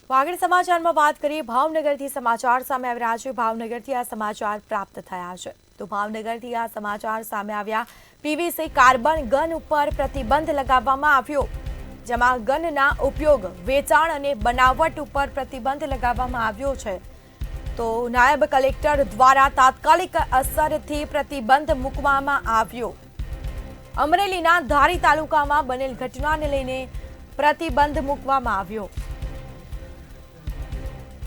આગળ સમાચારમાં વાત કરીએ ભાવનગરથી સમાચાર સામે આવી રહ્યા છે। ભાવનગરથી આ સમાચાર પ્રાપ્ત થયા છે તો ભાવનગરથી આ સમાચાર સામે આવ્યા। પીવીસી કાર્બન ગન ઉપર પ્રતિબંધ લગાવવામાં આવ્યો, જેમાં ગનના ઉપયોગ, વેચાણ અને બનાવટ ઉપર પ્રતિબંધ લગાવવામાં આવ્યો છે। તો નાયબ કલેક્ટર દ્વારા તાત્કાલિક અસરથી પ્રતિબંધ મૂકવામાં આવ્યો। અમરેલીના ધારી તાલુકામાં બનેલ ઘટનાને લઈને પ્રતિબંધ મૂકવામાં આવ્યો।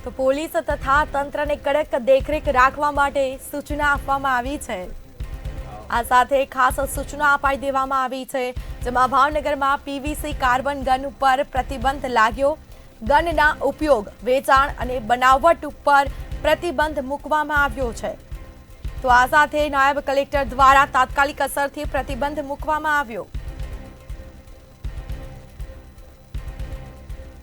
તો પોલીસ તથા તંત્રને કડક દેખરેખ રાખવા માટે સૂચના આપવામાં આવી છે। આ સાથે ખાસ સૂચના અપાઈ દેવામાં આવી છે, જેમાં ભાવનગરમાં પીવીસી કાર્બન ગન ઉપર પ્રતિબંધ લાગ્યો। ગનના ઉપયોગ, વેચાણ અને બનાવટ ઉપર પ્રતિબંધ મૂકવામાં આવ્યો છે। તો આ સાથે નાયબ કલેક્ટર દ્વારા તાત્કાલિક અસરથી પ્રતિબંધ મૂકવામાં આવ્યો,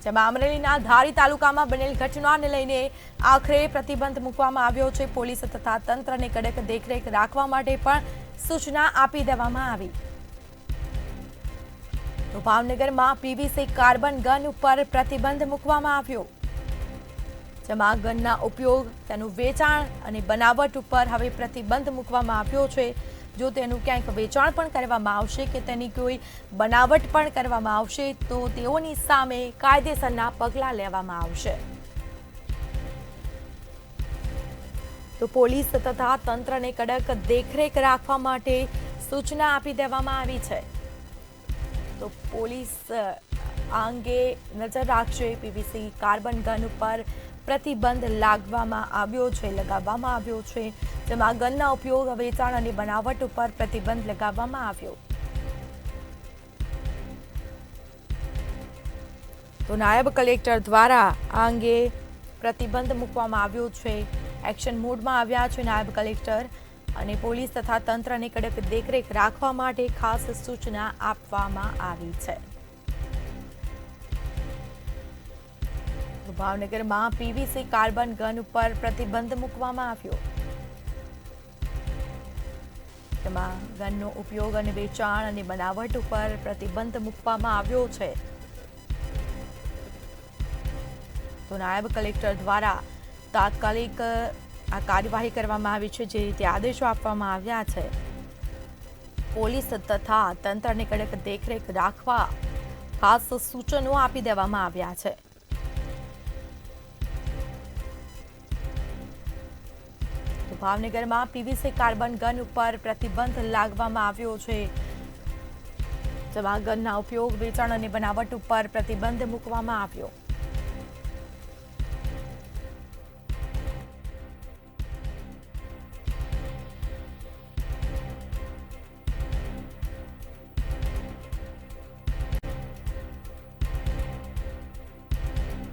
જેમાં અમરેલીના ધારી તાલુકામાં બનેલ ઘટનાને લઈને આખરે પ્રતિબંધ મૂકવામાં આવ્યો છે। પોલીસ તથા તંત્રને કડક દેખરેખ રાખવા માટે પણ સૂચના આપી દેવામાં આવી। તો ભાવનગરમાં પીવીસી કાર્બન ગન ઉપર પ્રતિબંધ મૂકવામાં આવ્યો, જેમાં ગનના ઉપયોગ, તેનું વેચાણ અને બનાવટ ઉપર હવે પ્રતિબંધ મૂકવામાં આવ્યો છે। જો તેનું ક્યાંક વેચાણ પણ કરવામાં આવશે કે તેની કોઈ બનાવટ પણ કરવામાં આવશે તો તેઓની સામે કાયદેસરના પગલાં લેવામાં આવશે। તો પોલીસ તથા તંત્રને કડક દેખરેખ રાખવા માટે સૂચના આપી દેવામાં આવી છે। તો પોલીસ આ અંગે નજર રાખશે। પીવીસી કાર્બન ગન ઉપર પ્રતિબંધ લગાવવામાં આવ્યો છે, જેમાં ગનના ઉપયોગ, વેચાણ અને બનાવટ ઉપર પ્રતિબંધ લગાવવામાં આવ્યો। તો નાયબ કલેક્ટર દ્વારા આ અંગે પ્રતિબંધ મૂકવામાં આવ્યો છે। એક્શન મોડમાં આવ્યા છે નાયબ કલેક્ટર, અને પોલીસ તથા તંત્રને કડક દેખરેખ રાખવા માટે ખાસ સૂચના આપવામાં આવી છે। ભાવનગરમાં પીવીસી કાર્બન ગન ઉપર પ્રતિબંધ મૂકવામાં આવ્યો, તેમાં ગનનો ઉપયોગ અને વેચાણ અને બનાવટ ઉપર પ્રતિબંધ મૂકવામાં આવ્યો છે। તો નાયબ કલેક્ટર દ્વારા તાત્કાલિક આ કાર્યવાહી કરવામાં આવી છે। જે રીતે આદેશો આપવામાં આવ્યા છે, પોલીસ તથા તંત્રને કડક દેખરેખ રાખવા ખાસ સૂચનો આપી દેવામાં આવ્યા છે। ભાવનગરમાં પીવીસી કાર્બન ગન ઉપર પ્રતિબંધ લગાવવામાં આવ્યો છે, જેમાં ગનના ઉપયોગ, વેચાણ અને બનાવટ ઉપર પ્રતિબંધ મૂકવામાં આવ્યો।